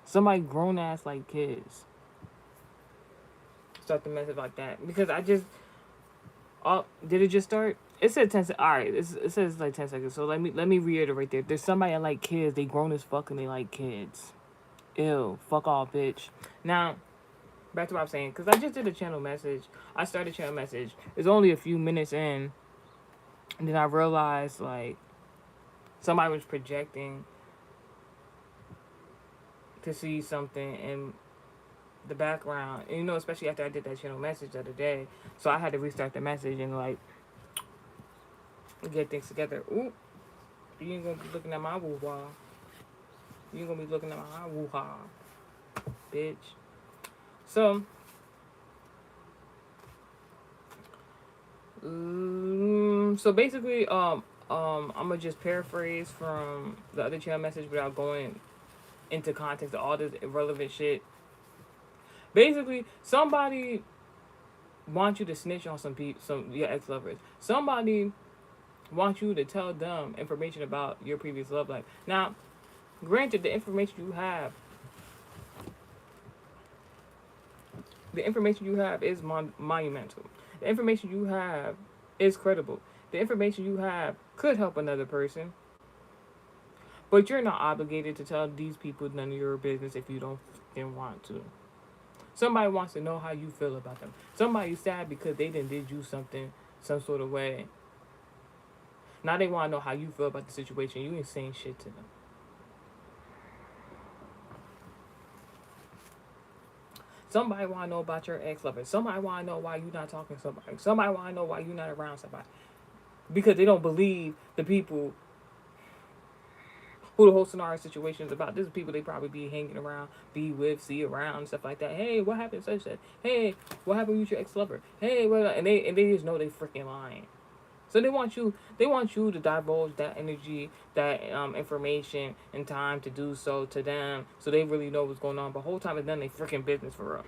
Somebody grown ass like kids start the message like that because I just oh, did it just start? It said 10 seconds. All right, it says like 10 seconds. So let me reiterate there. There's somebody that like kids. They grown as fuck and they like kids. Ew, fuck off, bitch. Now, back to what I'm saying, because I just did a channel message. I started a channel message. It's only a few minutes in, and then I realized like somebody was projecting to see something in the background. And, you know, especially after I did that channel message the other day. So I had to restart the message and like get things together. Ooh, you ain't gonna be looking at my woo wah. You ain't gonna be looking at my woo ha, bitch. So, so basically, I'm gonna just paraphrase from the other channel message without going into context of all this irrelevant shit. Basically, somebody wants you to snitch on some your ex lovers. Somebody wants you to tell them information about your previous love life. Now, granted, the information you have is monumental. The information you have is credible. The information you have could help another person, but you're not obligated to tell these people none of your business if you don't fucking want to. Somebody wants to know how you feel about them. Somebody's sad because they did you something some sort of way. Now they want to know how you feel about the situation. You ain't saying shit to them. Somebody want to know about your ex-lover. Somebody want to know why you not talking to somebody. Somebody want to know why you not around somebody. Because they don't believe the people who the whole scenario situation is about. This is people they probably be hanging around, be with, see around, stuff like that. Hey, what happened? Such that. Hey, what happened with your ex-lover? Hey, what? And they just know they freaking lying. So they want you to divulge that energy, that information and time to do so to them, so they really know what's going on. But the whole time it's none of their freaking business for real.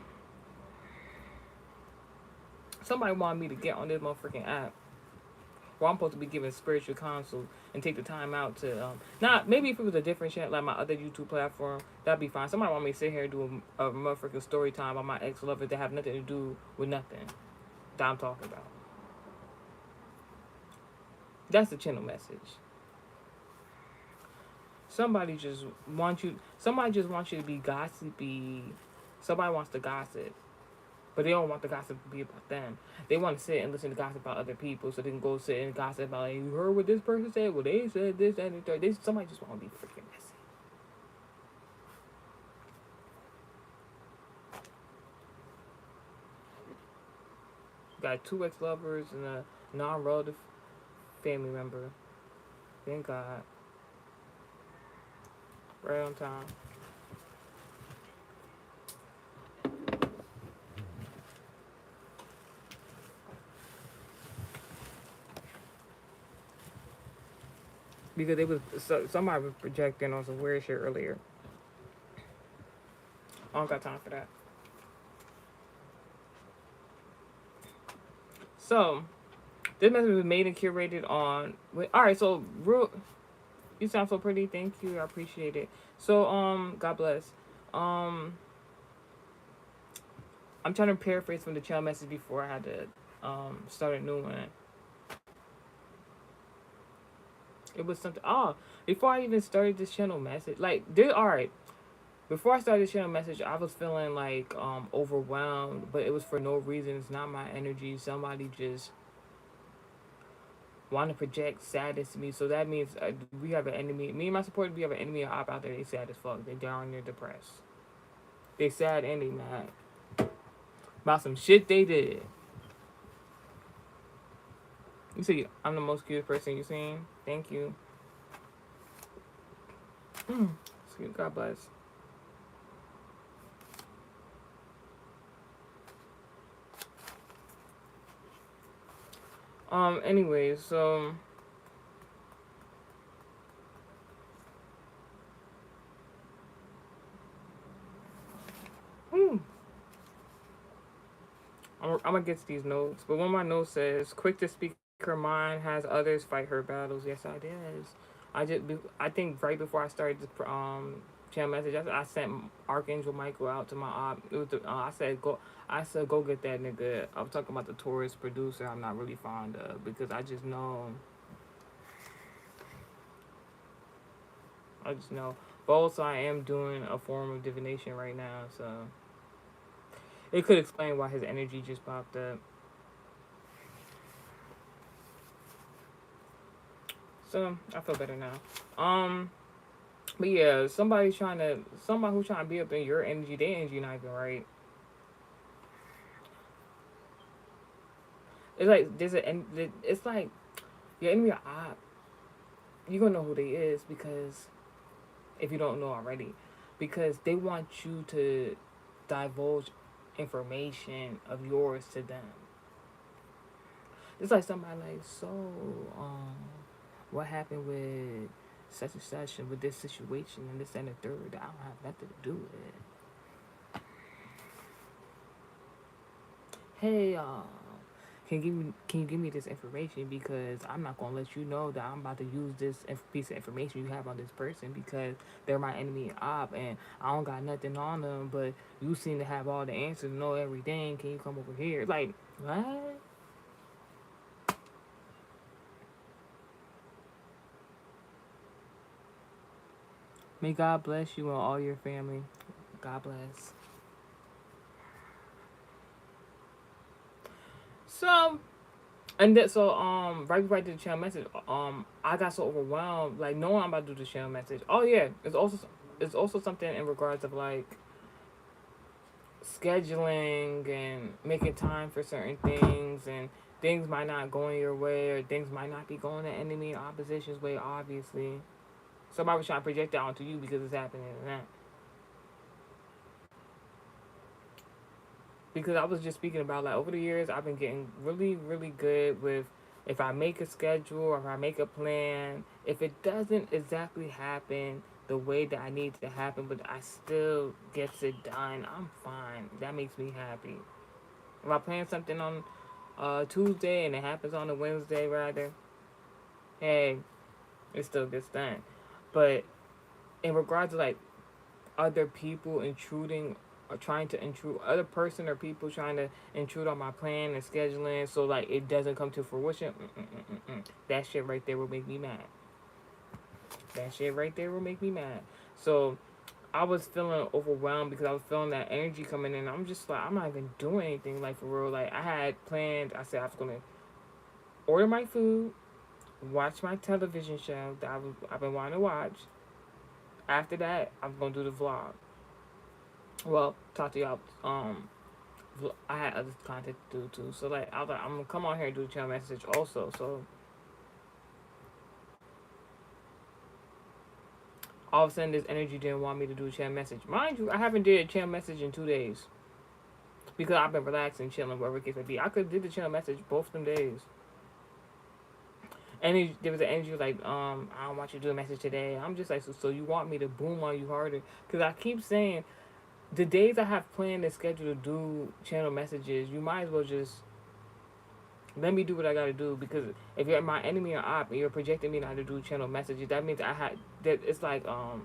Somebody wanted me to get on this motherfucking app where I'm supposed to be giving spiritual counsel and take the time out to not maybe if it was a different chat like my other YouTube platform, that'd be fine. Somebody want me to sit here and do a motherfucking story time on my ex lover that have nothing to do with nothing that I'm talking about. That's the channel message. Somebody just wants you to be gossipy. Somebody wants to gossip. But they don't want the gossip to be about them. They want to sit and listen to gossip about other people so they can go sit and gossip about, like, you heard what this person said? Well, they said this, that, and the third. Somebody just want to be freaking messy. Got two ex-lovers and a non-relative family member. Thank God. Right on time. Because somebody was projecting on some weird shit earlier. I don't got time for that. So, this message was made and curated on. All right, so you sound so pretty. Thank you. I appreciate it. So, God bless. I'm trying to paraphrase from the channel message before I had to start a new one. It was something. Oh, before I even started this channel message, all right. Before I started this channel message, I was feeling like overwhelmed, but it was for no reason. It's not my energy. Somebody just want to project sadness to me. So that means we have an enemy. Me and my supporters, we have an enemy or op out there. They sad as fuck. They down. They're depressed. They sad and they mad about some shit they did. You see, I'm the most cute person you've seen. Thank you. God bless. Anyways, so I'm gonna get to these notes, but one of my notes says, "Quick to speak her mind, has others fight her battles." Yes, I did. I think right before I started channel message. I sent Archangel Michael out to my op. It was I said go. I said go get that nigga. I'm talking about the Taurus producer. I'm not really fond of because I just know. I just know. But also, I am doing a form of divination right now, so it could explain why his energy just popped up. So I feel better now. But yeah, somebody who's trying to be up in your energy, their energy not even right. It's like it's like your enemy are odd. You gonna know who they is because if you don't know already, because they want you to divulge information of yours to them. It's like somebody like, so, what happened with such and such and with this situation and this and the third? I don't have nothing to do with it. Hey, can you give me this information because I'm not gonna let you know that I'm about to use this piece of information you have on this person because they're my enemy op and I don't got nothing on them, but you seem to have all the answers, know everything. Can you come over here? Like what? May God bless you and all your family. God bless. So and that so right before I did the channel message, I got so overwhelmed, like knowing I'm about to do the channel message. Oh yeah, it's also something in regards of like scheduling and making time for certain things and things might not go in your way or things might not be going the enemy or opposition's way, obviously. Somebody was trying to project that onto you because it's happening and that. Because I was just speaking about like over the years I've been getting really, really good with if I make a schedule or if I make a plan, if it doesn't exactly happen the way that I need to happen, but I still gets it done, I'm fine. That makes me happy. If I plan something on Tuesday and it happens on a Wednesday rather, hey, it still gets done. But in regards to like other people intruding or trying to intrude, other person or people trying to intrude on my plan and scheduling so like it doesn't come to fruition, that shit right there will make me mad. That shit right there will make me mad. So I was feeling overwhelmed because I was feeling that energy coming in. I'm just like, I'm not even doing anything like for real. Like I had planned, I said I was gonna order my food, watch my television show that I've been wanting to watch. After that, I'm gonna do the vlog. Well, talk to y'all. I had other content to do too. So like, I was like, I'm gonna come on here and do the channel message also. So all of a sudden, this energy didn't want me to do a channel message. Mind you, I haven't did a channel message in 2 days because I've been relaxing, chilling, whatever the case may be. I could have did the channel message both of them days. And there was an energy like, I don't want you to do a message today. I'm just like, so you want me to boom on you harder? Because I keep saying, the days I have planned and scheduled to do channel messages, you might as well just let me do what I gotta do. Because if you're my enemy or op and you're projecting me not to do channel messages, that means I had that it's like a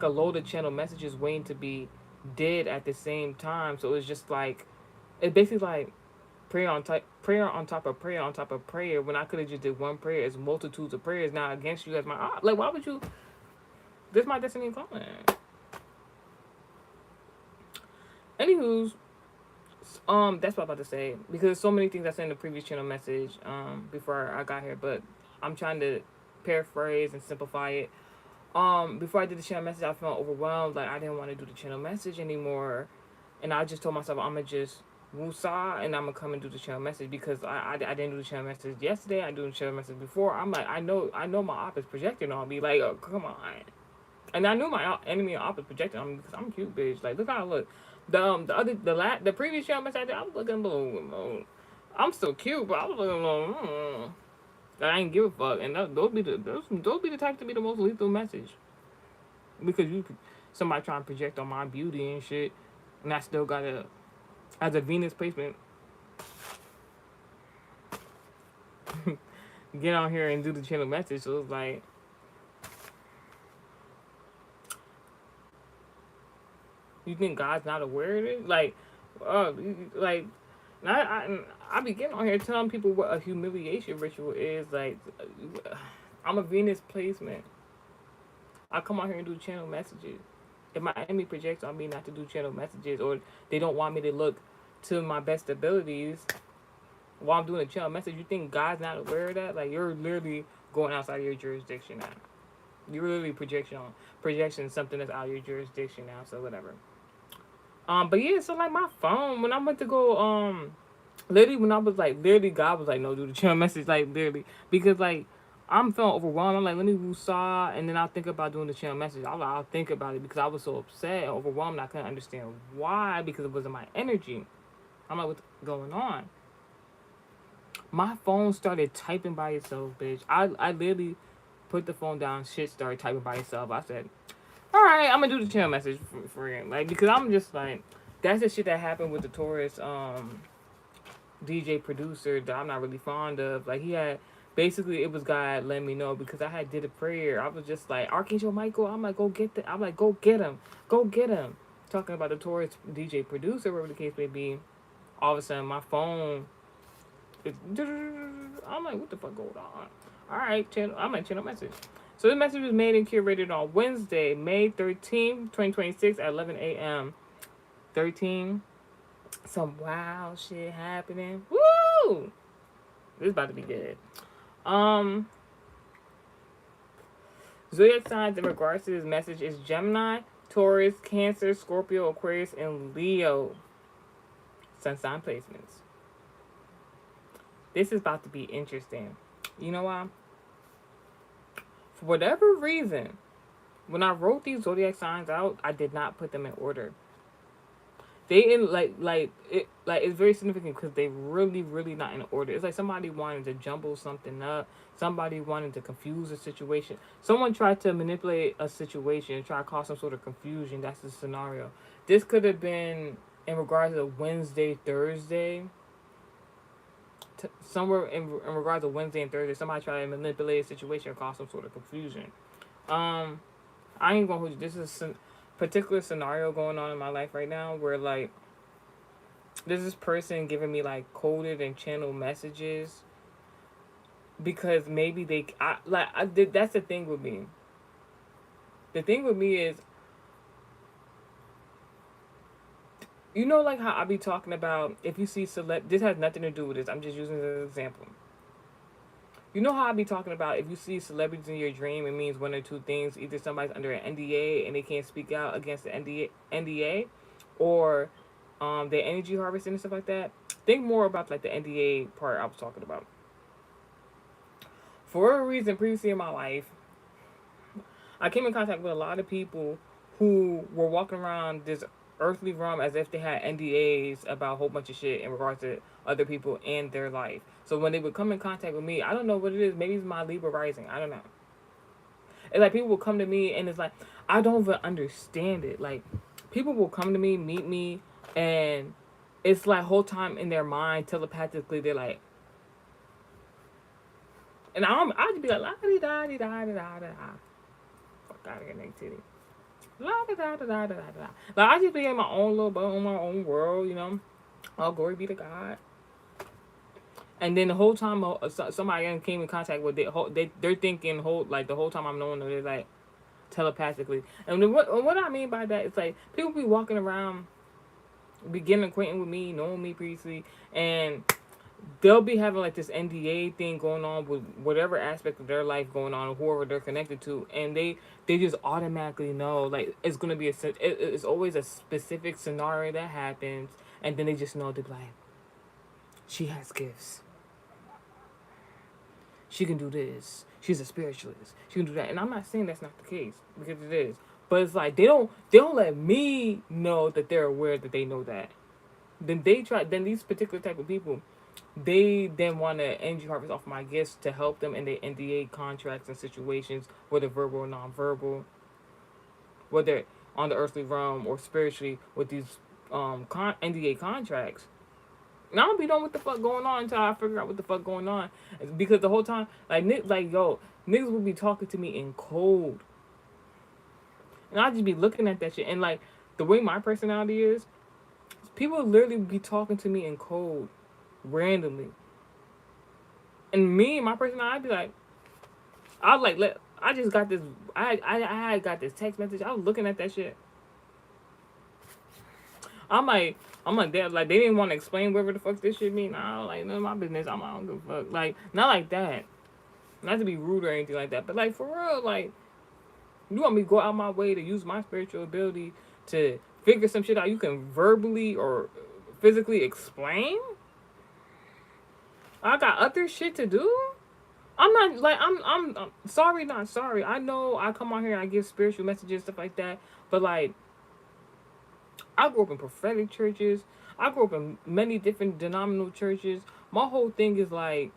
load of channel messages waiting to be did at the same time. So it's just like it's basically like prayer on top of prayer on top of prayer. When I could have just did one prayer, it's multitudes of prayers now against you as my op. Like why would you? This my destiny calling. Anywho's, that's what I'm about to say because there's so many things I said in the previous channel message before I got here, but I'm trying to paraphrase and simplify it. Before I did the channel message, I felt overwhelmed, like I didn't want to do the channel message anymore, and I just told myself I'm gonna just woosah and I'm gonna come and do the channel message because I didn't do the channel message yesterday. I do the channel message before. I'm like I know my op is projecting on me, like oh, come on. And I knew my enemy op is projecting on me because I'm a cute bitch. Like look how I look. The previous channel message I did, I was looking a little. I'm still cute, but I was looking a little. I ain't give a fuck, and those be the type to be the most lethal message because somebody trying to project on my beauty and shit, and I still got as a Venus placement get on here and do the channel message. So it's like You think God's not aware of it? Like, uh, like, and I be getting on here telling people what a humiliation ritual is. Like, I'm a Venus placement. I come on here and do channel messages. If my enemy projects on me not to do channel messages, or they don't want me to look to my best abilities while I'm doing a channel message, you think God's not aware of that? Like, you're literally going outside of your jurisdiction now. You're literally projection something that's out of your jurisdiction now. So whatever. But yeah, so like my phone when I went to go literally when I was like literally God was like no do the channel message like literally because like I'm feeling overwhelmed. I'm like let me woosah and then I'll think about doing the channel message. I'll think about it because I was so upset and overwhelmed. I couldn't understand why because it wasn't my energy. I'm like what's going on? My phone started typing by itself, bitch. I literally put the phone down. Shit started typing by itself. I said, all right, I'm gonna do the channel message for him, like because I'm just like that's the shit that happened with the Taurus DJ producer that I'm not really fond of. Like he had basically it was God letting me know because I had did a prayer. I was just like Archangel Michael. I'm like go get the. I'm like go get him, go get him. Talking about the Taurus DJ producer, whatever the case may be. All of a sudden my phone. I'm like what the fuck going on? All right, channel. I'm gonna channel message. So the message was made and curated on Wednesday, May 13th, 2026 at 11 a.m. 13. Some wild shit happening. Woo! This is about to be good. Zodiac signs in regards to this message is Gemini, Taurus, Cancer, Scorpio, Aquarius, and Leo. Sun sign placements. This is about to be interesting. You know why? For whatever reason, when I wrote these zodiac signs out, I did not put them in order. They in like it's very significant because they really not in order. It's like somebody wanted to jumble something up. Somebody wanted to confuse a situation. Someone tried to manipulate a situation and try to cause some sort of confusion. That's the scenario. This could have been in regards to Wednesday, Thursday. Somewhere in regards to Wednesday and Thursday, somebody tried to manipulate a situation or cause some sort of confusion. I ain't gonna hold you. This is a particular scenario going on in my life right now where like there's this person giving me like coded and channel messages because maybe that's the thing with me. The thing with me is, you know, like how I be talking about if you see this has nothing to do with this. I'm just using it as an example. You know how I be talking about if you see celebrities in your dream, it means one or two things. Either somebody's under an NDA and they can't speak out against the NDA, or their energy harvesting and stuff like that. Think more about like the NDA part I was talking about. For a reason, previously in my life, I came in contact with a lot of people who were walking around this earthly realm as if they had NDAs about a whole bunch of shit in regards to other people and their life. So when they would come in contact with me, I don't know what it is. Maybe it's my Libra rising. I don't know. It's like people will come to me and it's like, I don't even understand it. Like people will come to me, meet me, and it's like whole time in their mind, telepathically, they're like, and I'll just be like, la di da di da di da da. Fuck out of here, negativity. La da da da da da da. Like I just be in my own little bubble, in my own world, you know. All glory be to God. And then the whole time somebody came in contact with they're thinking the whole time I'm knowing them, they're like telepathically. And then what I mean by that is like people be walking around, beginning acquainting with me, knowing me previously, and they'll be having like this NDA thing going on with whatever aspect of their life going on, or whoever they're connected to, and they just automatically know like it's gonna be it's always a specific scenario that happens, and then they just know to be like, she has gifts. She can do this. She's a spiritualist. She can do that. And I'm not saying that's not the case because it is. But it's like they don't let me know that they're aware that they know that. Then these particular type of people, they then want to energy harvest off my gifts to help them in their NDA contracts and situations, whether verbal or non-verbal, whether on the earthly realm or spiritually with these NDA contracts. And I don't be knowing what the fuck going on until I figure out what the fuck going on. Because the whole time, niggas will be talking to me in code. And I just be looking at that shit. And like, the way my personality is, people literally be talking to me in code randomly. And me, my personality, I'd be like, I'll like let I just got this I got this text message. I was looking at that shit. I'm like they like they didn't want to explain whatever the fuck this shit mean. Nah, like none of my business. I don't give a fuck. Like not like that. Not to be rude or anything like that, but like for real, like you want me to go out my way to use my spiritual ability to figure some shit out you can verbally or physically explain? I got other shit to do. I'm not like I'm sorry, not sorry. I know I come on here and I give spiritual messages stuff like that, but like I grew up in prophetic churches. I grew up in many different denominational churches. My whole thing is like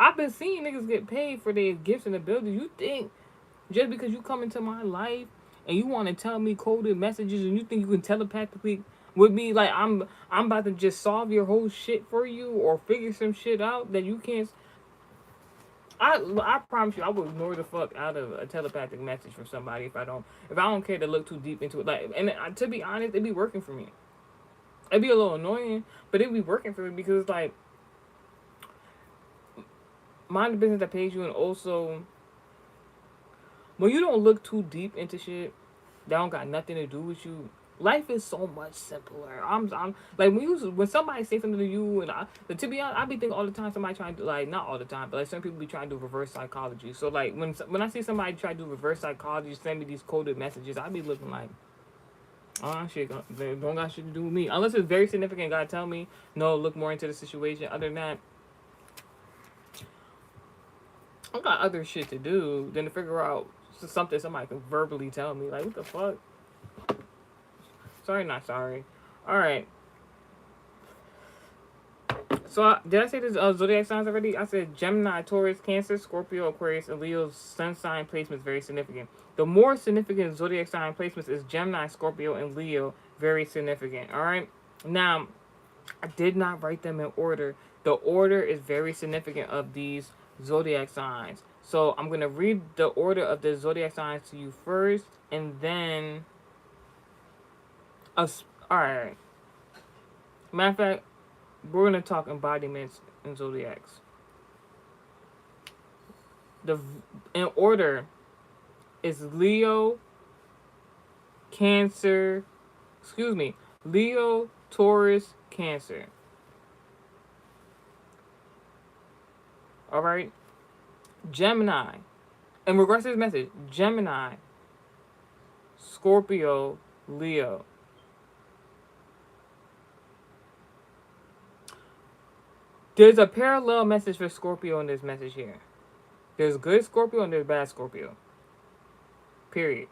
I've been seeing niggas get paid for their gifts and abilities. You think just because you come into my life and you want to tell me coded messages and you think you can telepathically with me like I'm about to just solve your whole shit for you or figure some shit out that you can't. I promise you I will ignore the fuck out of a telepathic message from somebody if I don't care to look too deep into it. Like and to be honest, it'd be working for me. It'd be a little annoying, but it'd be working for me because it's like mind the business that pays you, and also when you don't look too deep into shit that don't got nothing to do with you, life is so much simpler. I'm like when somebody say something to you, and to be honest, I be thinking all the time somebody trying to like not all the time, but like some people be trying to do reverse psychology. So like when I see somebody try to do reverse psychology, send me these coded messages, I be looking like, oh shit, they don't got shit to do with me unless it's very significant. God tell me no, look more into the situation. Other than that, I got other shit to do than to figure out something somebody can verbally tell me. Like what the fuck? Sorry, not sorry. All right. So did I say this zodiac signs already? I said Gemini, Taurus, Cancer, Scorpio, Aquarius, and Leo's sun sign placement is very significant. The more significant zodiac sign placements is Gemini, Scorpio, and Leo. Very significant. All right. Now, I did not write them in order. The order is very significant of these zodiac signs. So I'm gonna read the order of the zodiac signs to you first, and then us. All right. Matter of fact, we're gonna talk embodiments and zodiacs. The in order is Leo, Cancer. Excuse me, Leo, Taurus, Cancer. All right. Gemini. In regards to this message, Gemini, Scorpio, Leo. There's a parallel message for Scorpio in this message here. There's good Scorpio and there's bad Scorpio. Period.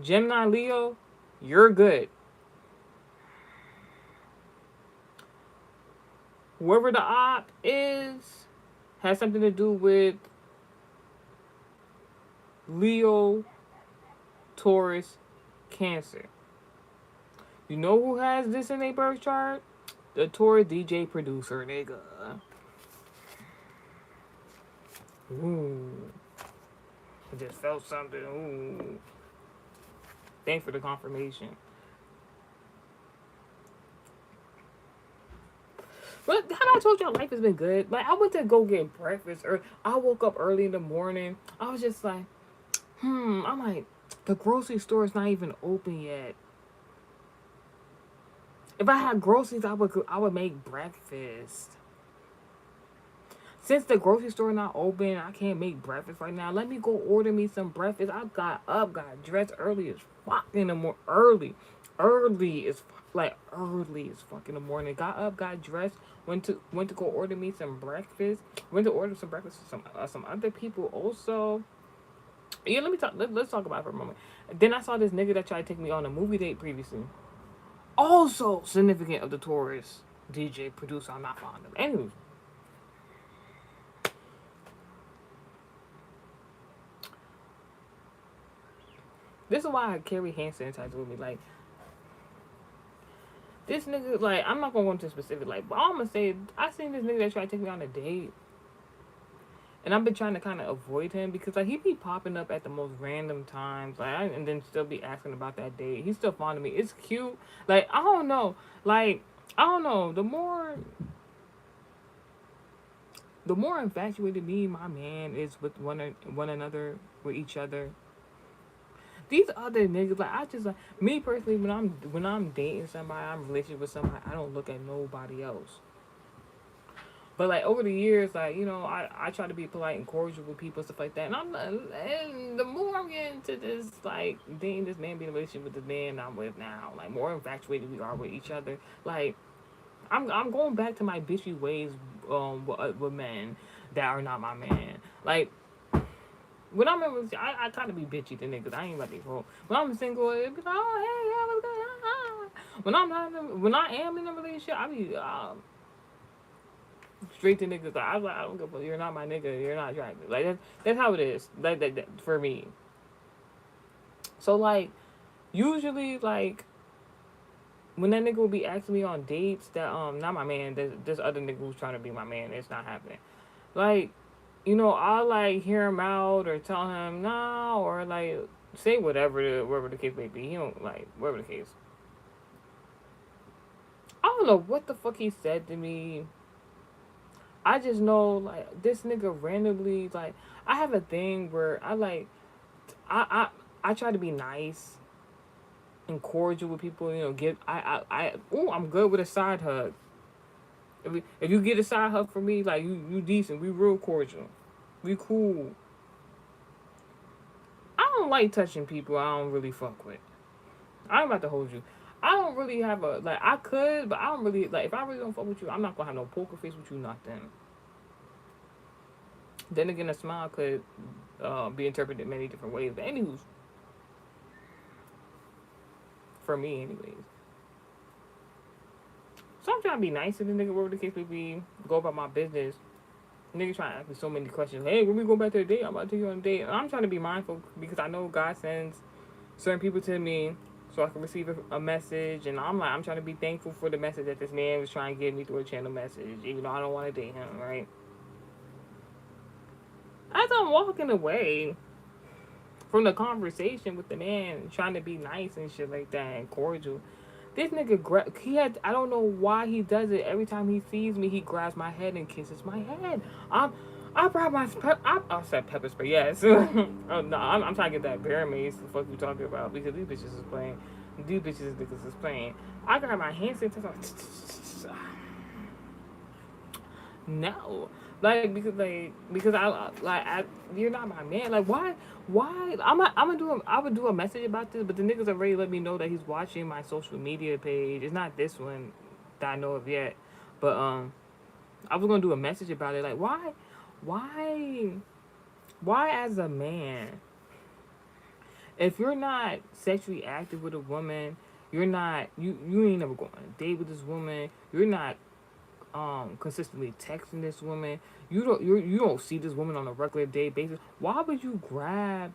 Gemini, Leo, you're good. Whoever the op is has something to do with Leo, Taurus, Cancer. You know who has this in their birth chart? The Taurus DJ producer, nigga. Ooh. I just felt something. Ooh. Thanks for the confirmation. But how I told y'all life has been good. Like I went to go get breakfast or I woke up early in the morning. I was just like, I'm like, the grocery store is not even open yet. If I had groceries, I would make breakfast. Since the grocery store not open, I can't make breakfast right now. Let me go order me some breakfast. I got up, got dressed early as fuck in the morning. Early as fuck in the morning. Got up, got dressed, went to go order me some breakfast. Went to order some breakfast for some other people also. Yeah, let's talk about it for a moment. Then I saw this nigga that tried to take me on a movie date previously. Also significant of the Taurus DJ producer I'm not fond of. Anyway. This is why I carry hand sanitizer with me. Like, this nigga, like, I'm not gonna go into specific, like, but all I'm gonna say, I seen this nigga that tried to take me on a date. And I've been trying to kind of avoid him because like he be popping up at the most random times, like and then still be asking about that date. He's still fond of me. It's cute. Like I don't know. Like I don't know. The more infatuated me and my man is with one another, with each other. These other niggas, like I just like me personally, when I'm dating somebody, I'm in a relationship with somebody, I don't look at nobody else. But like over the years, like I try to be polite and cordial with people and stuff like that. And the more I'm getting to this, like dating this man, being in a relationship with the man I'm with now, like more infatuated we are with each other. Like I'm going back to my bitchy ways, with men that are not my man. Like when I'm in, I kind of be bitchy to niggas. I ain't about to go. When I'm single, it be like, oh hey, yeah, what's good? When I'm not, when I am in a relationship, I be straight to niggas. Like, I was like, I don't give a fuck. You're not my nigga. You're not attractive. Like that's how it is. Like that for me. So like usually like when that nigga will be asking me on dates that not my man. This other nigga who's trying to be my man. It's not happening. Like I'll like hear him out or tell him nah or like say whatever the case may be. He don't like whatever the case. I don't know what the fuck he said to me. I just know like this nigga randomly like I have a thing where I try to be nice and cordial with people. Give I'm good with a side hug. If you get a side hug from me, like you decent. We real cordial. We cool. I don't like touching people I don't really fuck with. I'm about to hold you. I don't really have a like. I could, but I don't really like. If I really don't fuck with you, I'm not gonna have no poker face with you. Nothing. Then again, a smile could be interpreted many different ways. But anywho, for me, anyways. So I'm trying to be nice to the nigga, whatever the case may be. Go about my business. Nigga trying to ask me so many questions. Hey, when we go back to the date, I'm about to take you on a date. And I'm trying to be mindful because I know God sends certain people to me so I can receive a message. And I'm trying to be thankful for the message that this man was trying to give me through a channel message, even though I don't want to date him, right? As I'm walking away from the conversation with the man, trying to be nice and shit like that and cordial, this nigga, I don't know why he does it. Every time he sees me, he grabs my head and kisses my head. I brought I said pepper spray, yes. Oh, no, I'm trying to get that bear mace. The fuck you talking about? Because these bitches is playing. These bitches niggas is playing. I got my hand sanitizer. No, because you're not my man. Like why I would do a message about this, but the niggas already let me know that he's watching my social media page. It's not this one that I know of yet, but I was gonna do a message about it. Like why why as a man, if you're not sexually active with a woman, you're not you ain't never going on a date with this woman. You're not consistently texting this woman. You don't see this woman on a regular day basis. Why would you grab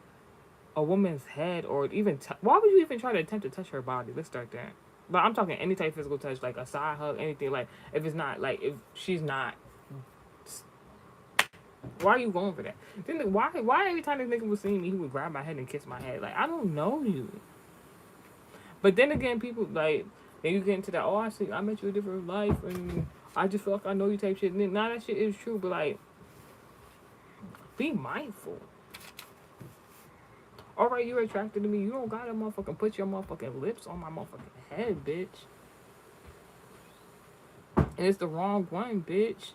a woman's head or even why would you even try to attempt to touch her body? Let's start there. But I'm talking any type of physical touch, like a side hug, anything. Like if it's not like if she's not, why are you going for that? Then why every time this nigga was seeing me, he would grab my head and kiss my head? Like I don't know you. But then again, people like then you get into that. Oh, I met you a different life and I just feel like I know you type shit. Now that shit is true, but like, be mindful. Alright, you're attracted to me. You don't gotta motherfucking put your motherfucking lips on my motherfucking head, bitch. And it's the wrong one, bitch.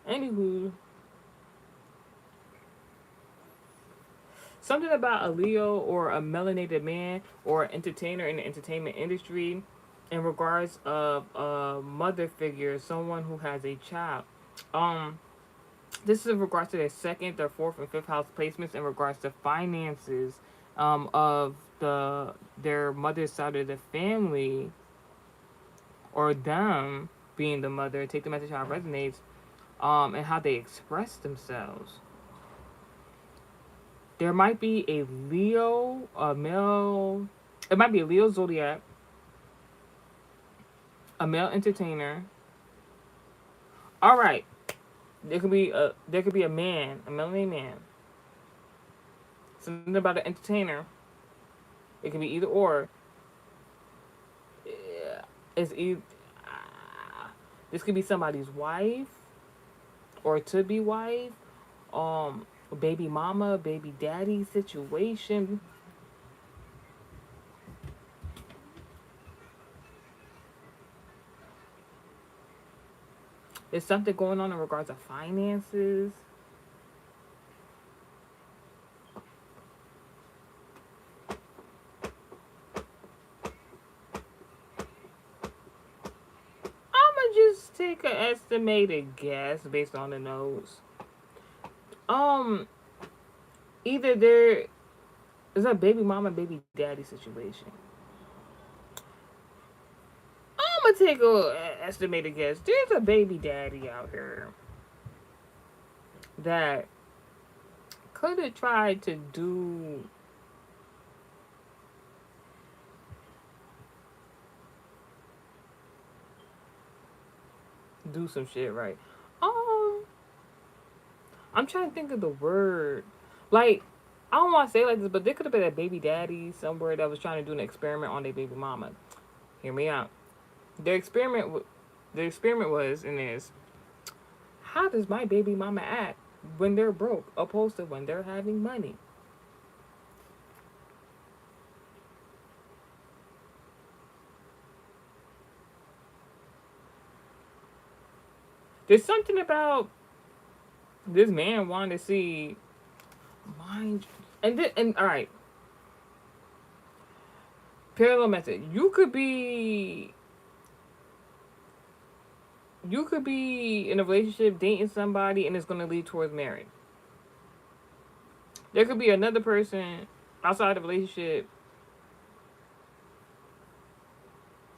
Anywho, something about a Leo or a melanated man or an entertainer in the entertainment industry in regards of a mother figure, someone who has a child. This is in regards to their second, their fourth, and fifth house placements in regards to finances of their mother's side of the family or them being the mother. Take the message how it resonates, and how they express themselves. There might be a Leo, a male. It might be a Leo zodiac, a male entertainer. All right, There could be a man, a melanated man, something about an entertainer. It could be either or. Yeah, It's either, this could be somebody's wife or to be wife, baby mama, baby daddy situation. There's something going on in regards to finances. I'ma just take an estimated guess based on the notes. Um, Either there is a baby mama, baby daddy situation. I'm gonna take a estimated guess. There's a baby daddy out here that could have tried to do some shit right. Um, I'm trying to think of the word. Like, I don't want to say like this, but there could have been a baby daddy somewhere that was trying to do an experiment on their baby mama. Hear me out. Their experiment, the experiment was and is, how does my baby mama act when they're broke, opposed to when they're having money? There's something about this man wanting to see mind, and all right, parallel method. You could be in a relationship dating somebody and it's going to lead towards marriage. There could be another person outside the relationship.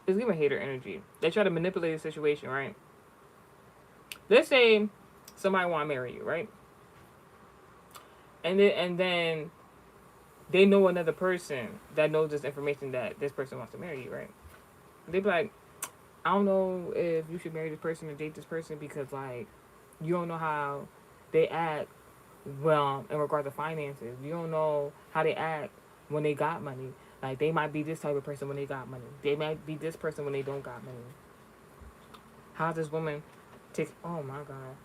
It's giving hater energy. They try to manipulate the situation, right? Let's say somebody want to marry you, right? And then they know another person that knows this information that this person wants to marry you, right? They be like, I don't know if you should marry this person or date this person because like you don't know how they act well in regard to finances. You don't know how they act when they got money. Like they might be this type of person when they got money. They might be this person when they don't got money. How this woman take? Oh my god.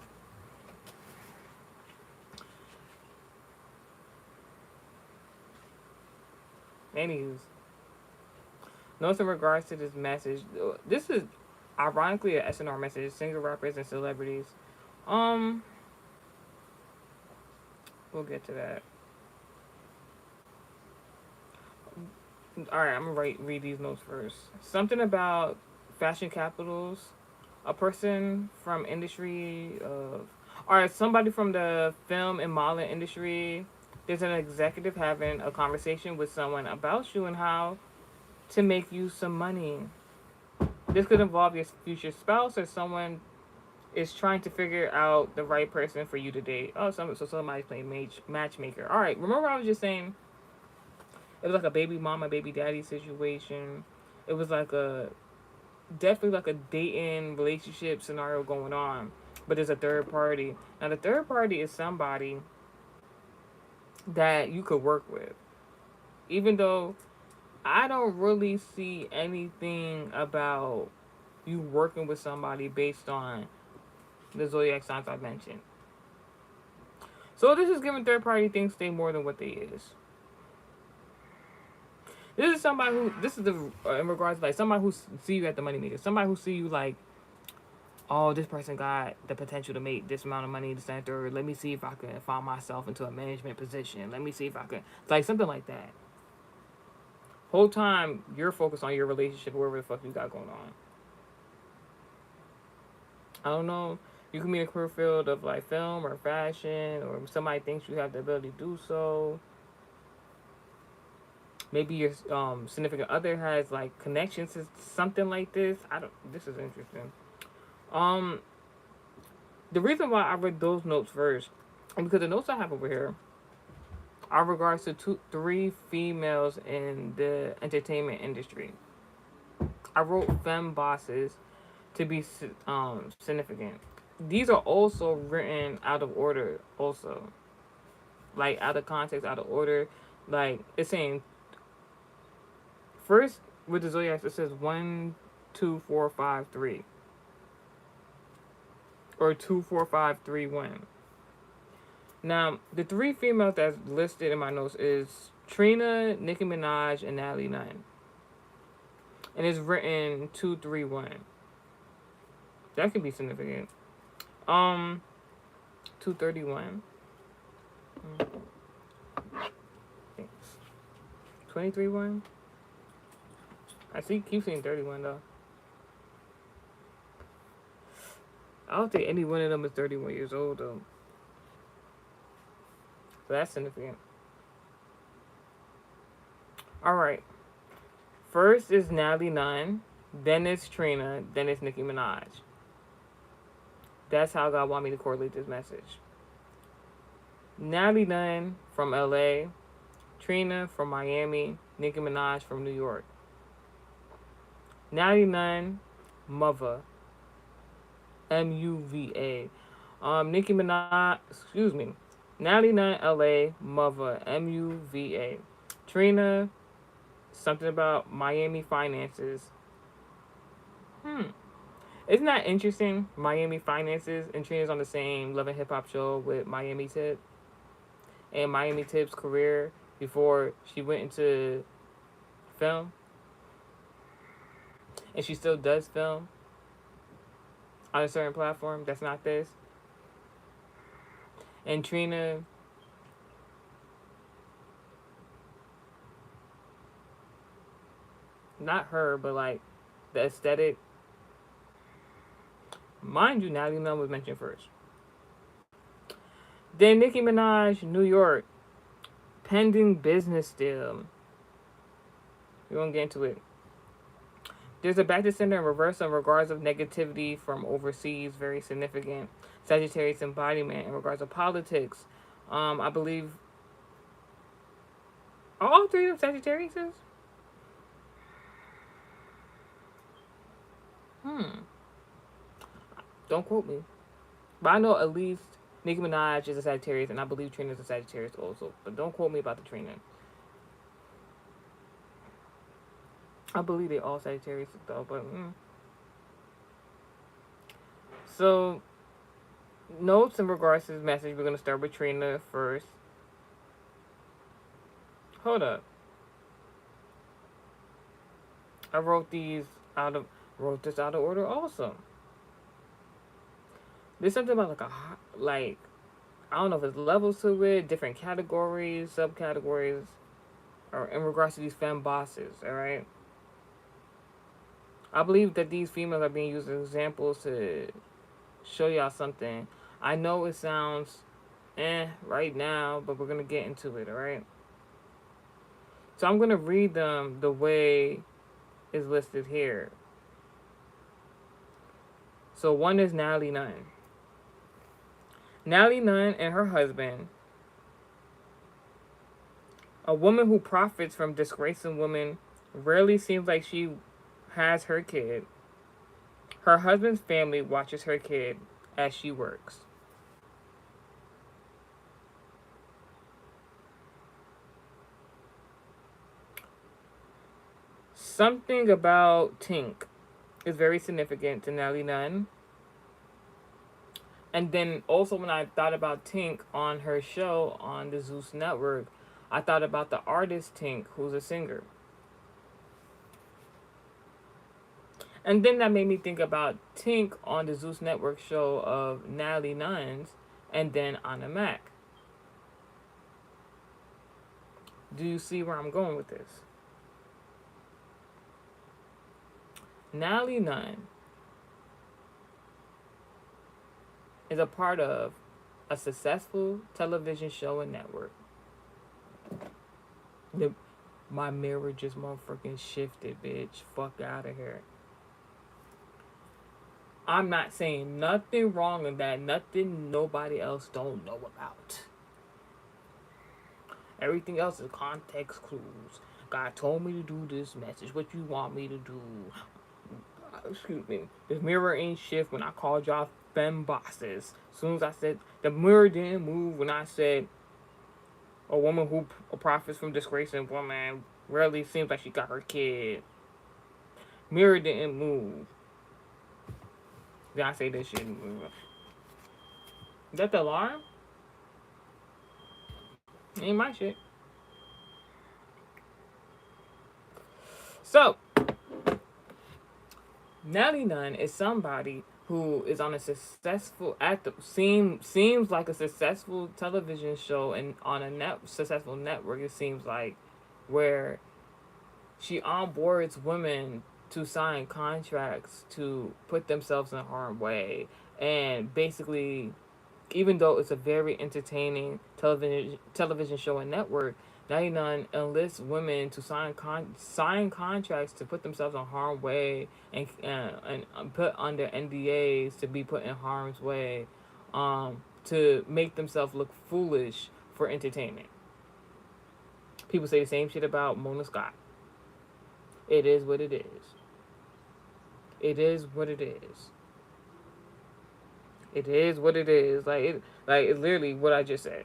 Anywho, notes in regards to this message. This is ironically a SNR message. Single rappers and celebrities. Um, we'll get to that. All right, I'm gonna read these notes first. Something about fashion capitals. A person from industry of, all right, somebody from the film and modeling industry. There's an executive having a conversation with someone about you and how to make you some money. This could involve your future spouse or someone is trying to figure out the right person for you to date. Oh, so somebody's playing matchmaker. All right, remember I was just saying it was like a baby mama, baby daddy situation. It was like a definitely like a dating relationship scenario going on, but there's a third party. Now the third party is somebody that you could work with, even though I don't really see anything about you working with somebody based on the zodiac signs I mentioned. So this is giving third party things stay more than what they is. This is somebody who this is the in regards to like somebody who see you at the money maker, somebody who see you like, oh, this person got the potential to make this amount of money in the center. Let me see if I can find myself into a management position. Let me see if I can, like something like that. Whole time you're focused on your relationship, whatever the fuck you got going on. I don't know. You can be in a career field of like film or fashion, or somebody thinks you have the ability to do so. Maybe your significant other has like connections to something like this. I don't. This is interesting. Um, the reason why I read those notes first, and because the notes I have over here are regards to three females in the entertainment industry. I wrote Fem Bosses to be significant. these are also written out of order, also. Like, out of context, out of order. Like, it's saying, first, with the zodiacs, it says 1, 2, 4, 5, 3. Or 2, 4, 5, 3, 1. Now, the three females that's listed in my notes is Trina, Nicki Minaj, and Natalie Nunn. And it's written 2, 3, 1. That could be significant. 231. Thanks. 23, 1. I see keep saying 31 though. I don't think any one of them is 31 years old though. So that's significant. Alright. First is Natalie Nunn, then it's Trina, then it's Nicki Minaj. That's how God want me to correlate this message. Natalie Nunn from LA, Trina from Miami, Nicki Minaj from New York. Natalie Nunn, Mother, MUVA. Nicki Minaj, excuse me. Natalie Nunn, LA, Mother, MUVA. Trina, something about Miami finances. Isn't that interesting? Miami finances, and Trina's on the same Love and Hip Hop show with Miami Tip. And Miami Tip's career before she went into film. And she still does film on a certain platform that's not this. And Trina, not her, but like the aesthetic. Mind you, Natalie Nunn was mentioned first. Then Nicki Minaj, New York, pending business deal. We won't get into it. There's a back to center and reverse in regards of negativity from overseas, very significant. Sagittarius embodiment in regards of politics. I believe, are all three of them Sagittariuses? Don't quote me. But I know at least Nicki Minaj is a Sagittarius, and I believe Trina is a Sagittarius also. But don't quote me about the Trina. I believe they all Sagittarius though, but So, notes in regards to this message, we're gonna start with Trina first. Hold up. I wrote this out of order also. There's something about like I don't know if it's levels to it, different categories, subcategories, or in regards to these fem bosses. All right. I believe that these females are being used as examples to show y'all something. I know it sounds right now, but we're gonna get into it. All right. So I'm gonna read them the way is listed here. So one is Natalie Nunn. Natalie Nunn and her husband, a woman who profits from disgracing women, rarely seems like she has her kid. Her husband's family watches her kid as she works. Something about Tink is very significant to Natalie Nunn. And then also when I thought about Tink on her show on the Zeus Network, I thought about the artist Tink, who's a singer. And then that made me think about Tink on the Zeus Network show of Natalie Nunn's and then Anna Mac. Do you see where I'm going with this? Natalie Nunn is a part of a successful television show and network. My mirror just motherfucking shifted, bitch. Fuck out of here. I'm not saying nothing wrong in that. Nothing nobody else don't know about. Everything else is context clues. God told me to do this message. What you want me to do? Excuse me. This mirror ain't shift when I called y'all Fem Bosses. As soon as I said the mirror didn't move when I said a woman who profits from disgracing woman rarely seems like she got her kid. Mirror didn't move. Then I say this shit. Is that the alarm? Ain't my shit. So, Nelly Nunn is somebody who is on a successful seems like a successful television show and on a successful network. It seems like where she onboards women to sign contracts to put themselves in harm's way, and basically, even though it's a very entertaining television show and network, 99 enlists women to sign contracts to put themselves in harm's way and put under NDAs to be put in harm's way, to make themselves look foolish for entertainment. People say the same shit about Mona Scott. It is what it is. It is what it is. It is what it is. Like it's literally what I just said.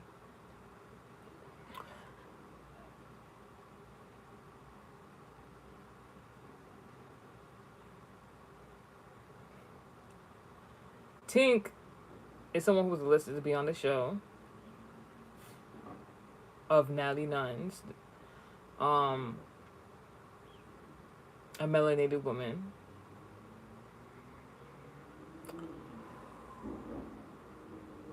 Tink is someone who's listed to be on the show of Natalie Nuns, a melanated woman.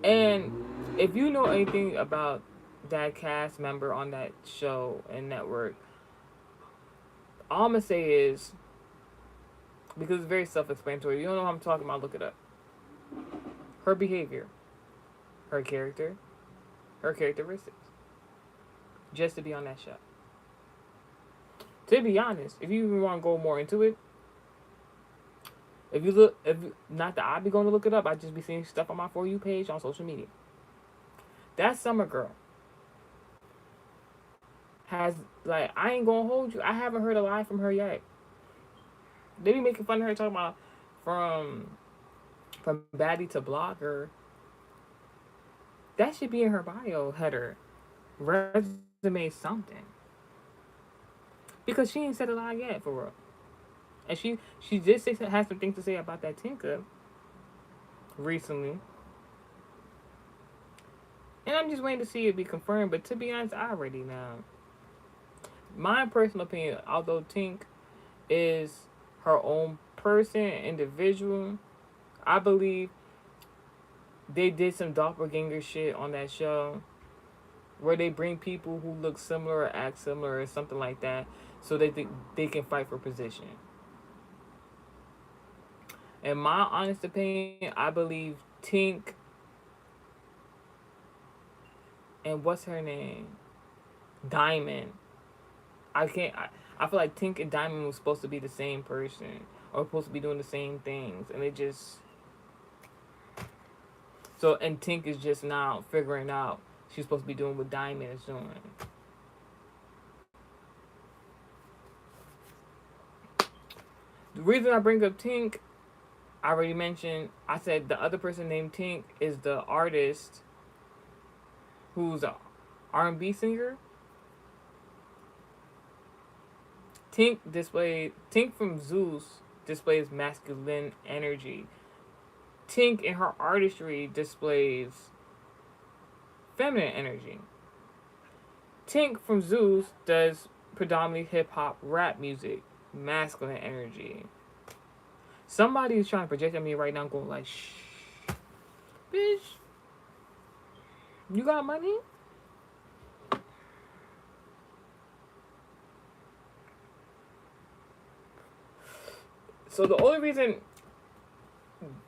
And if you know anything about that cast member on that show and network, all I'm gonna say is, because it's very self-explanatory, you don't know what I'm talking about, look it up. Her behavior, her character, her characteristics, just to be on that show. To be honest, if you even want to go more into it, not that I'd be going to look it up, I'd just be seeing stuff on my For You page on social media. That Summer Girl has, like, I ain't gonna hold you, I haven't heard a lie from her yet. They be making fun of her, talking about from baddie to blogger. That should be in her bio header, resume, something. Because she ain't said a lie yet, for real. And she did say, has some things to say about that Tinka recently. And I'm just waiting to see it be confirmed. But to be honest, I already know. My personal opinion, although Tink is her own person, individual, I believe they did some doppelganger shit on that show where they bring people who look similar or act similar or something like that so they can fight for position. In my honest opinion, I believe Tink and what's her name? Diamond. I feel like Tink and Diamond was supposed to be the same person or supposed to be doing the same things, and it just and Tink is just now figuring out she's supposed to be doing what Diamond is doing. The reason I bring up Tink, I already mentioned, I said the other person named Tink is the artist who's a R&B singer. Tink from Zeus displays masculine energy. Tink in her artistry displays feminine energy. Tink from Zeus does predominantly hip hop rap music, masculine energy. Somebody is trying to project at me right now, going like, "Shh, bitch, you got money?" So the only reason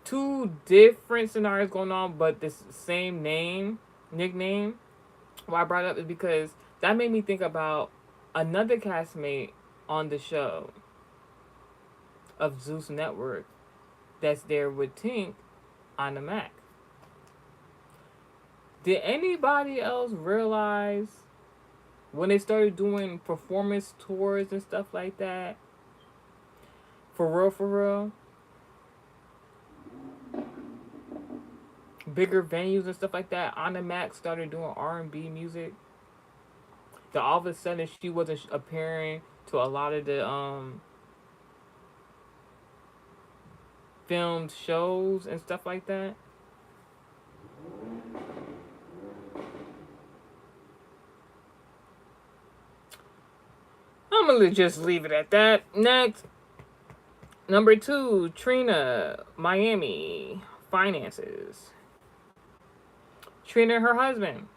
two different scenarios going on, but this same nickname, why I brought it up is because that made me think about another castmate on the show of Zeus Network that's there with Tink on the Mac. Did anybody else realize when they started doing performance tours and stuff like that? For real, bigger venues and stuff like that. Anna Mac started doing R&B music. Then all of a sudden she wasn't appearing to a lot of the filmed shows and stuff like that. I'm gonna just leave it at that. Next, number 2, Trina, Miami, finances. Trina and her husband.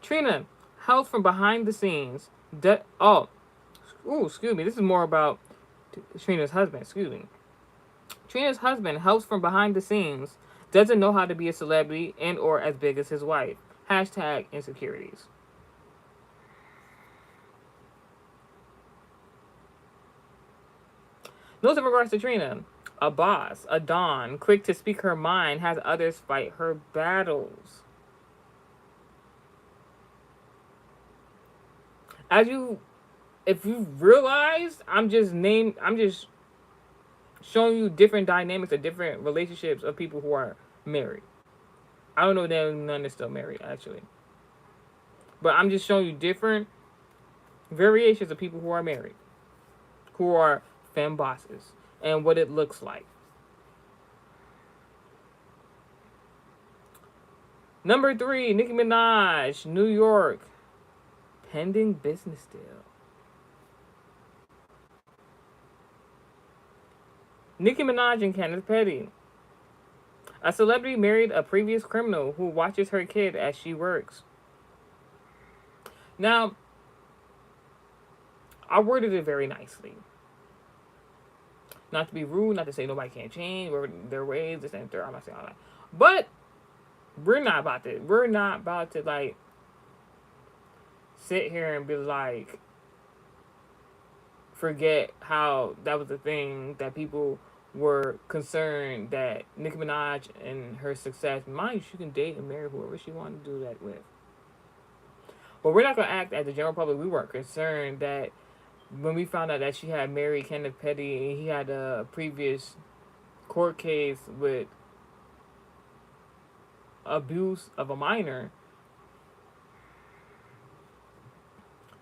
Trina, help from behind the scenes. Excuse me. This is more about Trina's husband. Excuse me. Trina's husband helps from behind the scenes. Doesn't know how to be a celebrity and or as big as his wife. Hashtag insecurities. Notes in regards to Trina. A boss, a don, quick to speak her mind, has others fight her battles. If you realize, I'm just showing you different dynamics of different relationships of people who are married. I don't know that none is still married, actually. But I'm just showing you different variations of people who are married, who are fem bosses, and what it looks like. Number 3, Nicki Minaj, New York, pending business deal. Nicki Minaj and Kenneth Petty. A celebrity married a previous criminal who watches her kid as she works. Now, I worded it very nicely. Not to be rude, not to say nobody can't change their ways, this and third. I'm not saying all that. But we're not about to like sit here and be like forget how that was the thing that people were concerned that Nicki Minaj and her success. Mind you, she can date and marry whoever she wanted to do that with. But we're not gonna act as the general public. We weren't concerned that when we found out that she had married Kenneth Petty and he had a previous court case with abuse of a minor,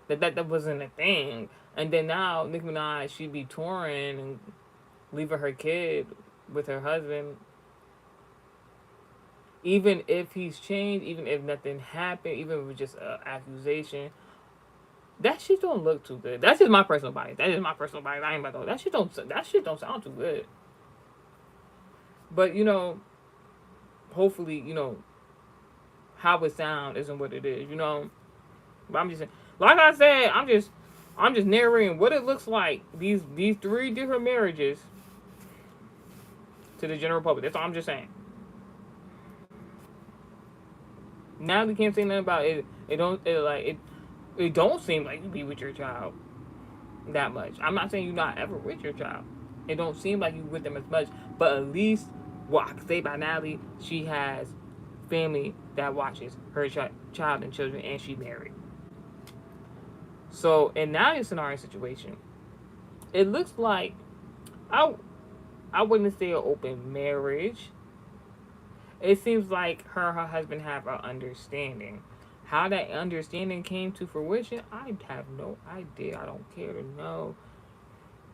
that wasn't a thing. And then now Nicki Minaj, she'd be touring and leaving her kid with her husband. Even if he's changed, even if nothing happened, even if it was just an accusation, that shit don't look too good. That's just my personal bias. That is my personal bias. I ain't about to. That shit don't sound too good. But hopefully, how it sound isn't what it is. But I'm just saying, like I said, I'm just narrating what it looks like. These 3 different marriages to the general public. That's all I'm just saying. Now we can't say nothing about it. It don't seem like you be with your child that much. I'm not saying you're not ever with your child. It don't seem like you with them as much. But at least what I can say about Natalie, she has family that watches her child and children, and she married. So in Natalie's scenario situation, it looks like I wouldn't say an open marriage. It seems like her and her husband have an understanding. How that understanding came to fruition, I have no idea. I don't care to know.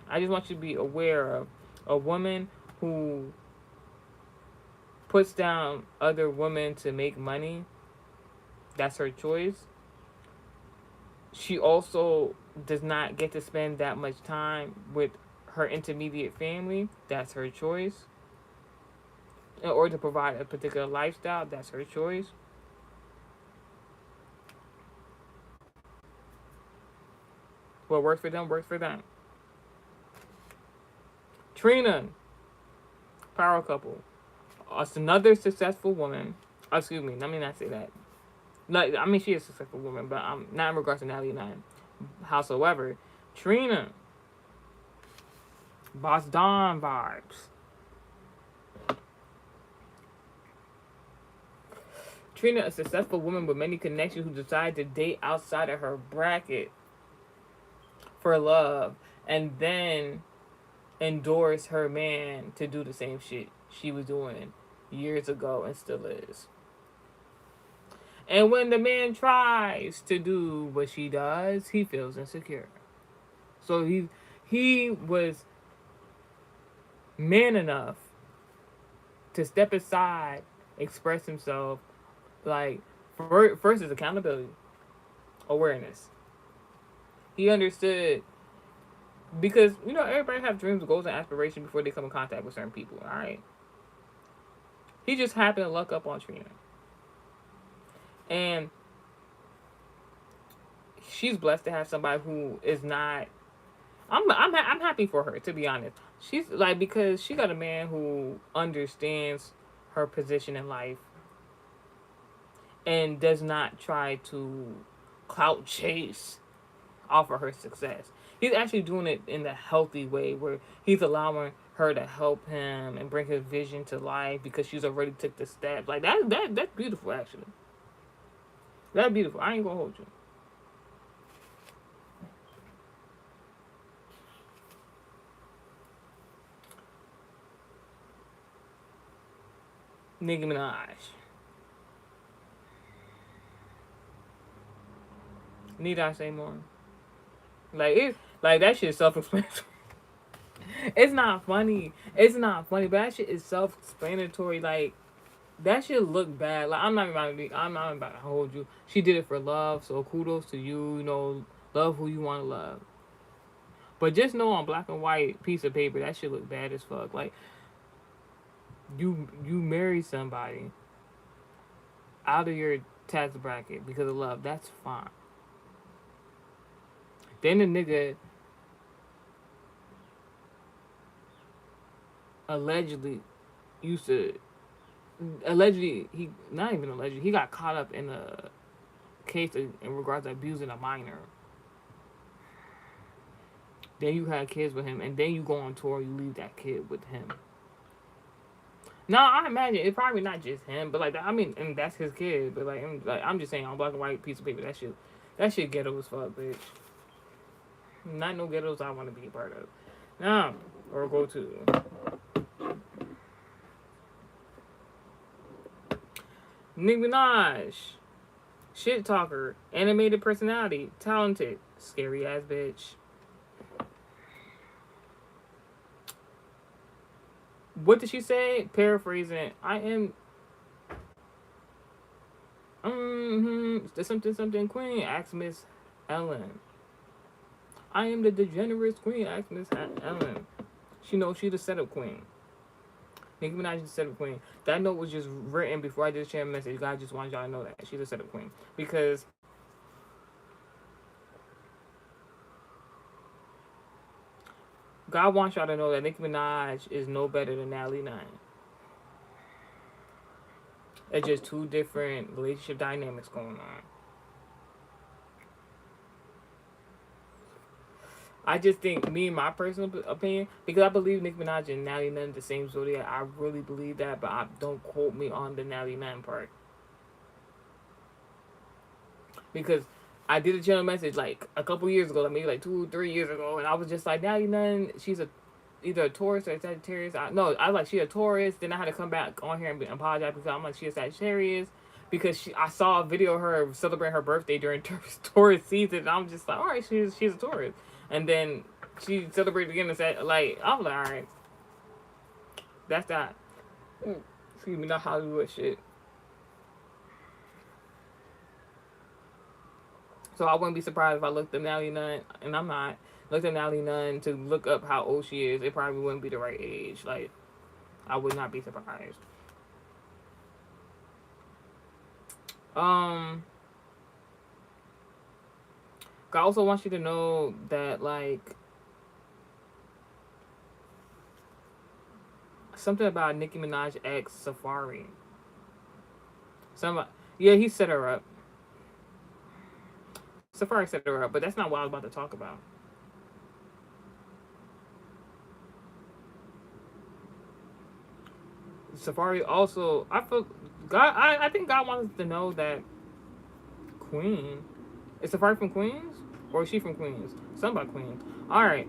I just want you to be aware of a woman who puts down other women to make money. That's her choice. She also does not get to spend that much time with her intermediate family. That's her choice. In order to provide a particular lifestyle, that's her choice. What works for them, works for them. Trina, power couple. Another successful woman. Excuse me, let me not say that. No, I mean, she is a successful woman, but not in regards to Natalie and I. Howsoever, Trina, Boss Don vibes. Trina, a successful woman with many connections who decided to date outside of her bracket for love and then endorse her man to do the same shit she was doing years ago and still is. And when the man tries to do what she does, he feels insecure. So he was man enough to step aside, express himself. Like first is accountability, awareness. He understood because everybody have dreams, goals, and aspirations before they come in contact with certain people. All right, he just happened to luck up on Trina, and she's blessed to have somebody who is not. I'm happy for her, to be honest. She's like, because she got a man who understands her position in life and does not try to clout chase off of her success. He's actually doing it in the healthy way where he's allowing her to help him and bring his vision to life because she's already took the steps. Like that's beautiful actually. That's beautiful. I ain't gonna hold you. Nicki Minaj. Need I say more? Like that shit is self-explanatory. It's not funny. It's not funny, but that shit is self-explanatory. Like that shit look bad. Like I'm not about to hold you. She did it for love, so kudos to you. Love who you want to love. But just know on black and white piece of paper, that shit look bad as fuck. Like you marry somebody out of your tax bracket because of love. That's fine. Then the nigga allegedly used to allegedly he not even allegedly he got caught up in a case in regards to abusing a minor. Then you had kids with him, and then you go on tour. You leave that kid with him. Now I imagine it's probably not just him, but like I mean, and that's his kid. But I'm just saying on black and white piece of paper, that shit ghetto as fuck, bitch. Not no ghettos I want to be a part of. Now or go to. Nicki Minaj, shit talker, animated personality, talented, scary ass bitch. What did she say? Paraphrasing. I am. The something queen. Ask Miss Ellen. I am the degenerate queen. Ask Miss Ellen. She knows she the setup queen. Nicki Minaj is the setup queen. That note was just written before I did share a message. God just wanted y'all to know that she's a setup queen because God wants y'all to know that Nicki Minaj is no better than Natalie Nunn. It's just two different relationship dynamics going on. I just think, me, my personal opinion, because I believe Nicki Minaj and Natalie Nunn the same zodiac. I really believe that, but don't quote me on the Natalie Nunn part. Because I did a channel message like a couple years ago, like maybe like 2-3 years ago, and I was just like, Natalie Nunn, she's either a Taurus or a Sagittarius. I was like, she a Taurus. Then I had to come back on here and apologize because I'm like, she a Sagittarius. Because I saw a video of her celebrating her birthday during Taurus season, and I'm just like, all right, she's a Taurus. And then she celebrated again and said, like, I'm like, all right, that's that. Excuse me, not Hollywood shit. So I wouldn't be surprised if I looked up Natalie Nunn, and I'm not. Looked up Natalie Nunn to look up how old she is. It probably wouldn't be the right age. Like, I would not be surprised. I also want you to know that, like, something about Nicki Minaj ex Safari. Yeah, he set her up. Safari set her up, but that's not what I was about to talk about. Safari also, I think God wants us to know that Queen, is Safari from Queens? Or is she from Queens? Something about Queens. Alright.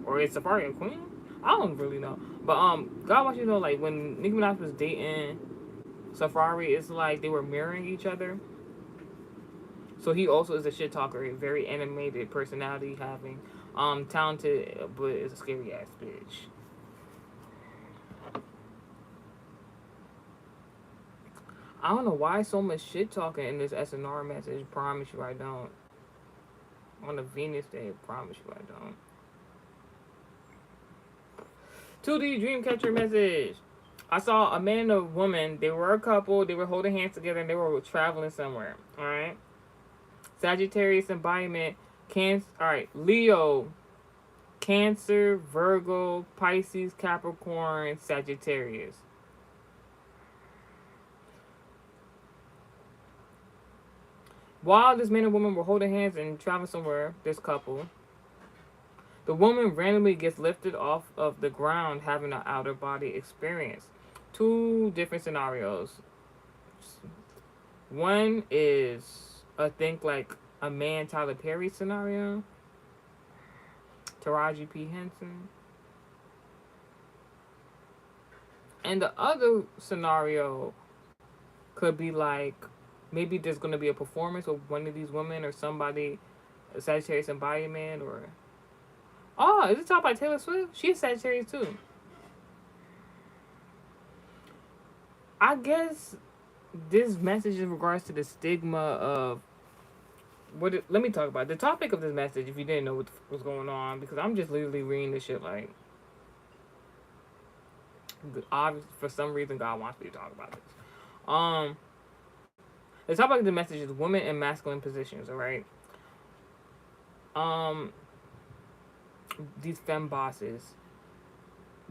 Or is Safari a queen? I don't really know. But God wants you to know, like, when Nicki Minaj was dating Safari, it's like they were mirroring each other. So he also is a shit talker, a very animated personality having, talented, but is a scary ass bitch. I don't know why so much shit talking in this SNR message. Promise you I don't. On the Venus day, promise you I don't. 2D Dreamcatcher message. I saw a man and a woman. They were a couple. They were holding hands together and they were traveling somewhere. All right. Sagittarius embodiment. Cancer. All right. Leo. Cancer, Virgo, Pisces, Capricorn, Sagittarius. While this man and woman were holding hands and traveling somewhere, this couple, the woman randomly gets lifted off of the ground, having an outer body experience. Two different scenarios. One is I think like a man Tyler Perry scenario. Taraji P. Henson. And the other scenario could be like maybe there's going to be a performance of one of these women or somebody, a Sagittarius embodiment, or oh, is it taught by Taylor Swift? She's Sagittarius too. I guess this message in regards to the stigma of let me talk about the topic of this message. If you didn't know what was going on, because I'm just literally reading this shit like, obviously for some reason God wants me to talk about this. The topic of the message is women in masculine positions. All right. Um, these fem bosses.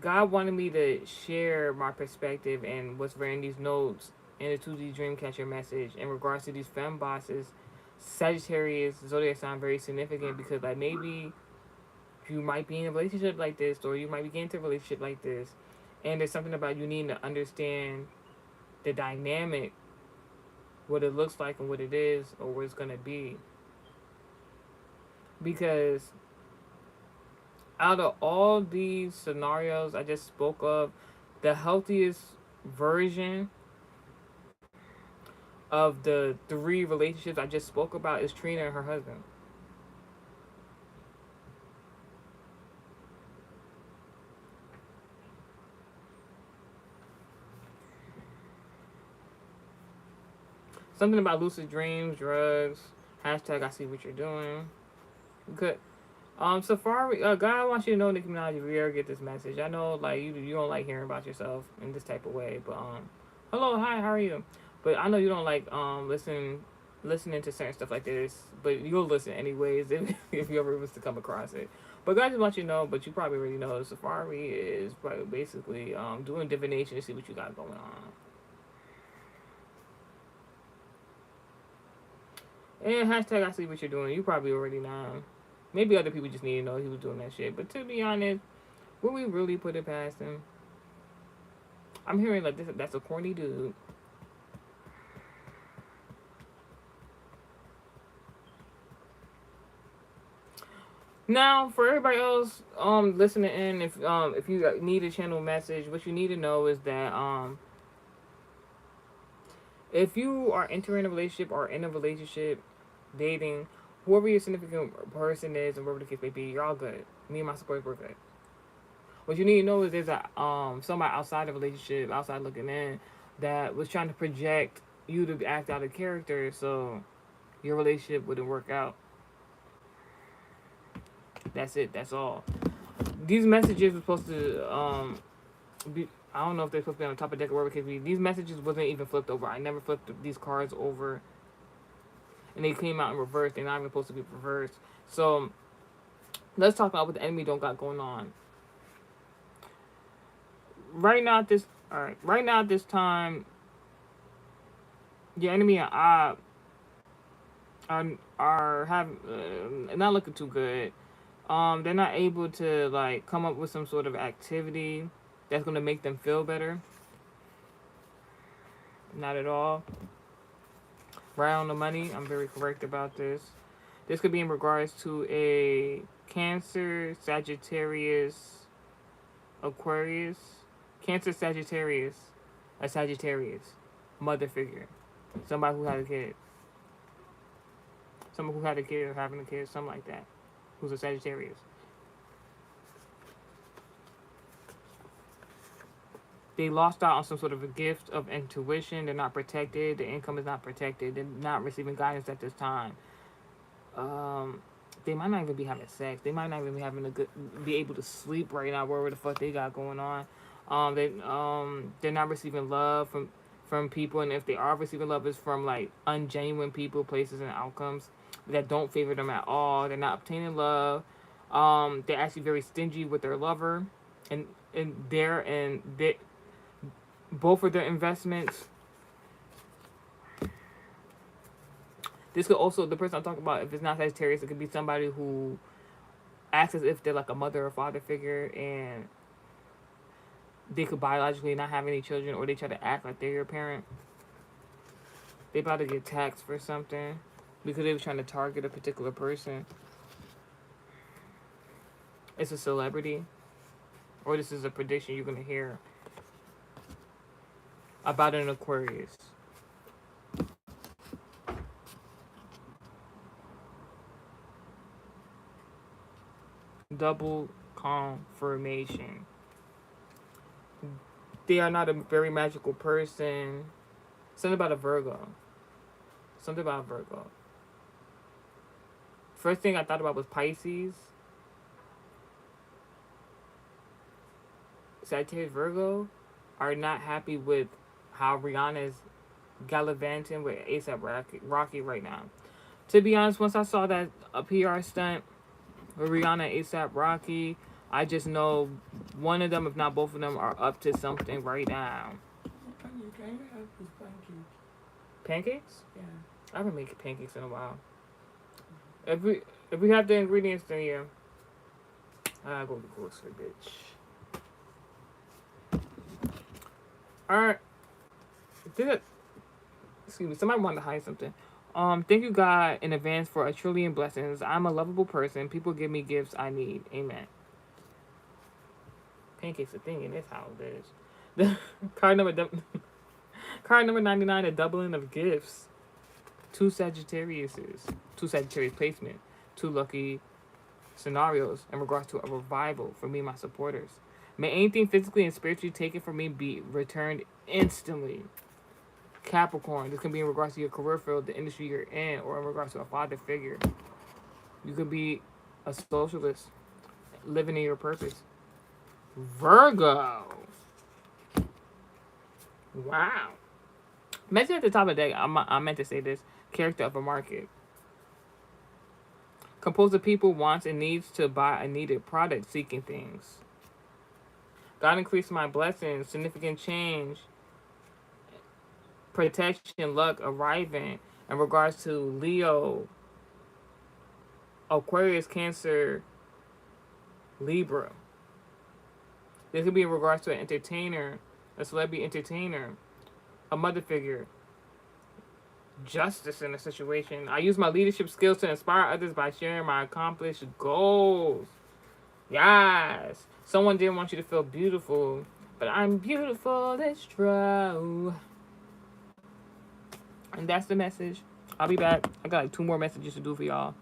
God wanted me to share my perspective and what's written in these notes in the 2D Dreamcatcher message in regards to these fem bosses. Sagittarius zodiac sign very significant because like maybe you might be in a relationship like this or you might be getting into a relationship like this, and there's something about you needing to understand the dynamic, what it looks like and what it is or what it's gonna be. Because out of all these scenarios I just spoke of, the healthiest version of the three relationships I just spoke about is Trina and her husband. Something about lucid dreams, drugs. Hashtag I see what you're doing. Good. Safari, God wants you to know, Nicki Minaj, if you ever get this message. I know, like, you don't like hearing about yourself in this type of way, but, hello, hi, how are you? But I know you don't like, listening to certain stuff like this, but you'll listen anyways if you ever was to come across it. But God just wants you to know, but you probably already know, Safari is basically, doing divination to see what you got going on. And hashtag I see what you're doing. You probably already know. Maybe other people just need to know he was doing that shit. But to be honest, would we really put it past him? I'm hearing like this. That's a corny dude. Now, for everybody else, listening in, if you need a channel message, what you need to know is that if you are entering a relationship or in a relationship, dating, whoever your significant person is and whatever the case may be, you're all good. Me and my support, we're good. What you need to know is there's a somebody outside the relationship, outside looking in, that was trying to project you to act out of character, so your relationship wouldn't work out. That's it. That's all. These messages were supposed to be. I don't know if they're supposed to be on the top of the deck or whatever it could be. These messages wasn't even flipped over. I never flipped these cards over, and they came out in reverse. They're not even supposed to be reversed. So let's talk about what the enemy don't got going on. Right now at this time, your enemy and I are have not looking too good. They're not able to like come up with some sort of activity that's gonna make them feel better. Not at all. Right on the money. I'm very correct about this. This could be in regards to a Cancer, Sagittarius, Aquarius, Cancer, Sagittarius, a Sagittarius, mother figure, somebody who had a kid, someone who had a kid or having a kid, something like that, who's a Sagittarius. They lost out on some sort of a gift of intuition. They're not protected. The income is not protected. They're not receiving guidance at this time. Um, they might not even be having sex. They might not even be having be able to sleep right now. Whatever the fuck they got going on. They're not receiving love from people, and if they are receiving love, it's from like ungenuine people, places, and outcomes that don't favor them at all. They're not obtaining love. They're actually very stingy with their lover, and they both of their investments. This could also, the person I'm talking about, if it's not Sagittarius, it could be somebody who acts as if they're like a mother or father figure, and they could biologically not have any children, or they try to act like they're your parent. They about to get taxed for something because they were trying to target a particular person. It's a celebrity, or this is a prediction you're going to hear about an Aquarius. Double confirmation. They are not a very magical person. Something about a Virgo. Something about Virgo. First thing I thought about was Pisces. Sagittarius, Virgo are not happy with how Rihanna is gallivanting with ASAP Rocky right now. To be honest, once I saw that a PR stunt with Rihanna and ASAP Rocky, I just know one of them, if not both of them, are up to something right now. You can have these pancakes. Pancakes? Yeah. I haven't made pancakes in a while. If we have the ingredients, then yeah. I go to the grocery, bitch. Alright. Excuse me, somebody wanted to hide something. Thank you, God, in advance for a trillion blessings. I'm a lovable person. People give me gifts I need. Amen. Pancakes a thing in this house, bitch. Card number 99, a doubling of gifts. Two Sagittarius placement. Two lucky scenarios in regards to a revival for me and my supporters. May anything physically and spiritually taken from me be returned instantly. Capricorn, this can be in regards to your career field, the industry you're in, or in regards to a father figure. You could be a socialist, living in your purpose. Virgo. Wow. Mention at the top of the day, I meant to say this, character of a market. Composed of people wants and needs to buy a needed product, seeking things. God increase my blessings, significant change, protection, luck arriving in regards to Leo, Aquarius, Cancer, Libra. This could be in regards to an entertainer, a celebrity entertainer, a mother figure. Justice in a situation. I use my leadership skills to inspire others by sharing my accomplished goals. Yes. Someone didn't want you to feel beautiful, but I'm beautiful, it's true. And that's the message. I'll be back. I got like 2 more messages to do for y'all.